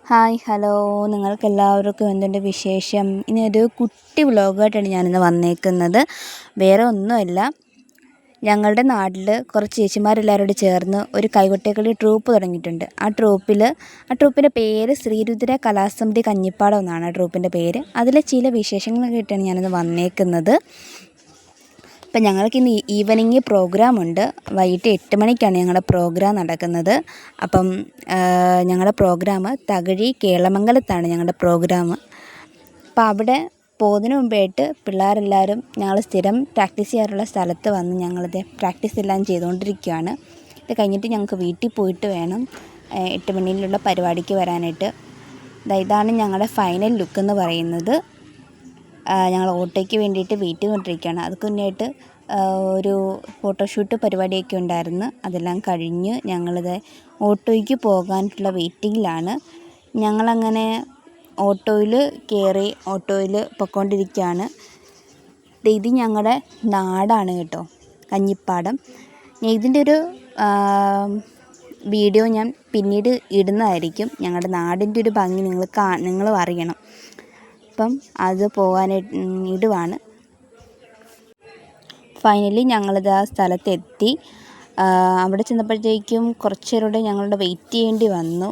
Hi hello, നിങ്ങൾക്കെല്ലാവർക്കും എന്തുണ്ട് വിശേഷം? ഇനി ഒരു കുട്ടി വ്ളോഗായിട്ടാണ് ഞാനിന്ന് വന്നേക്കുന്നത്. വേറെ ഒന്നുമല്ല, ഞങ്ങളുടെ നാട്ടിൽ കുറച്ച് ചേച്ചിമാരെല്ലാവരും കൂടി ചേർന്ന് ഒരു കൈകൊട്ടിക്കളി ട്രൂപ്പ് തുടങ്ങിയിട്ടുണ്ട്. ആ ട്രൂപ്പിൻ്റെ പേര് ശ്രീരുദ്ര കലാസമിതി കഞ്ഞിപ്പാടം എന്നാണ് ആ ട്രൂപ്പിൻ്റെ പേര്. അതിലെ ചില വിശേഷങ്ങളൊക്കെ ആയിട്ടാണ് ഞാനിന്ന് വന്നേക്കുന്നത്. ഇപ്പം ഞങ്ങൾക്ക് ഇന്ന് ഈവനിങ് പ്രോഗ്രാമുണ്ട്. വൈകിട്ട് 8 മണിക്കാണ് ഞങ്ങളുടെ പ്രോഗ്രാം നടക്കുന്നത്. അപ്പം ഞങ്ങളുടെ പ്രോഗ്രാം തകഴി കേളമംഗലത്താണ് ഞങ്ങളുടെ പ്രോഗ്രാം. അപ്പം അവിടെ പോകുന്നതിന് മുമ്പായിട്ട് പിള്ളേരെല്ലാവരും ഞങ്ങൾ സ്ഥിരം പ്രാക്ടീസ് ചെയ്യാറുള്ള സ്ഥലത്ത് വന്ന് ഞങ്ങളിത് പ്രാക്ടീസ് എല്ലാം ചെയ്തുകൊണ്ടിരിക്കുകയാണ്. ഇത് കഴിഞ്ഞിട്ട് ഞങ്ങൾക്ക് വീട്ടിൽ പോയിട്ട് വേണം 8 മണിയിലുള്ള പരിപാടിക്ക് വരാനായിട്ട്. ഇതാണ് ഞങ്ങളുടെ ഫൈനൽ ലുക്ക് എന്ന് പറയുന്നത്. ഞങ്ങൾ ഓട്ടോയ്ക്ക് വേണ്ടിയിട്ട് വെയിറ്റ് ചെയ്തുകൊണ്ടിരിക്കുകയാണ്. അതിന് മുന്നായിട്ട് ഒരു ഫോട്ടോഷൂട്ട് പരിപാടിയൊക്കെ ഉണ്ടായിരുന്നു. അതെല്ലാം കഴിഞ്ഞ് ഞങ്ങളിത് ഓട്ടോയ്ക്ക് പോകാനുള്ള വെയിറ്റിങ്ങിലാണ്. ഞങ്ങളങ്ങനെ ഓട്ടോയിൽ കയറി ഓട്ടോയിൽ പൊയ്ക്കൊണ്ടിരിക്കുകയാണ്. ഇത് ഞങ്ങളുടെ നാടാണ് കേട്ടോ, കഞ്ഞിപ്പാടം. ഇതിൻ്റെ ഒരു വീഡിയോ ഞാൻ പിന്നീട് ഇടുന്നതായിരിക്കും. ഞങ്ങളുടെ നാടിൻ്റെ ഒരു ഭംഗി നിങ്ങളും അറിയണം. അപ്പം അത് പോകാനായിട്ട് ഇടുവാണ്. ഫൈനലി ഞങ്ങളിത് ആ സ്ഥലത്തെത്തി. അവിടെ ചെന്നപ്പോഴത്തേക്കും കുറച്ച് നേരം ഞങ്ങളുടെ വെയിറ്റ് ചെയ്യേണ്ടി വന്നു.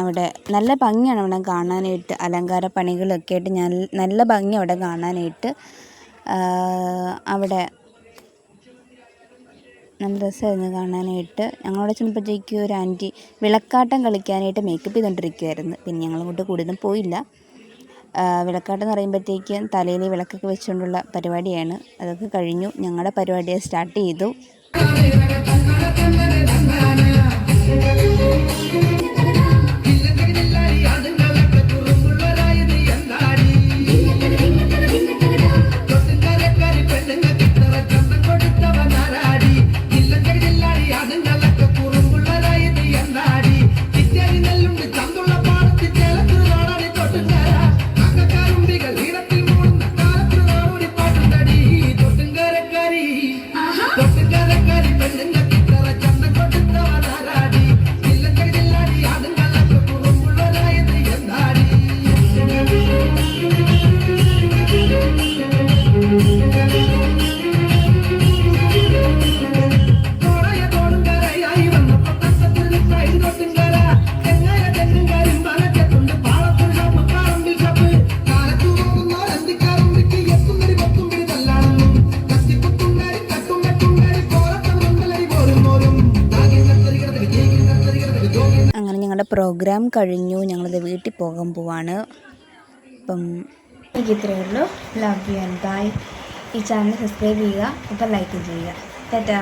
അവിടെ നല്ല ഭംഗിയാണ് അവിടെ കാണാനായിട്ട്. അലങ്കാര പണികളൊക്കെ ആയിട്ട് നല്ല ഭംഗി അവിടെ കാണാനായിട്ട്. അവിടെ നല്ല രസമായിരുന്നു കാണാനായിട്ട്. ഞങ്ങളവിടെ ചെന്നപ്പോഴത്തേക്കും ഒരു ആൻറ്റി വിളക്കാട്ടം കളിക്കാനായിട്ട് മേക്കപ്പ് ചെയ്തുകൊണ്ടിരിക്കുമായിരുന്നു. പിന്നെ ഞങ്ങളങ്ങോട്ട് കൂടുതലും പോയില്ല. വിളക്കാട്ടം എന്ന് പറയുമ്പോഴത്തേക്കും തലയിൽ വിളക്കൊക്കെ വെച്ചുകൊണ്ടുള്ള പരിപാടിയാണ്. അതൊക്കെ കഴിഞ്ഞു. ഞങ്ങളുടെ പരിപാടിയെ സ്റ്റാർട്ട് ചെയ്തു. അങ്ങനെ ഞങ്ങളുടെ പ്രോഗ്രാം കഴിഞ്ഞു. ഞങ്ങളിത് വീട്ടിൽ പോകാൻ പോവാണ്. അപ്പം എനിക്ക് ഇത്രയേ ഉള്ളൂ. Love you and bye. ഈ ചാനൽ സബ്സ്ക്രൈബ് ചെയ്യുക, അപ്പം ലൈക്ക് ചെയ്യുക. ടാറ്റാ.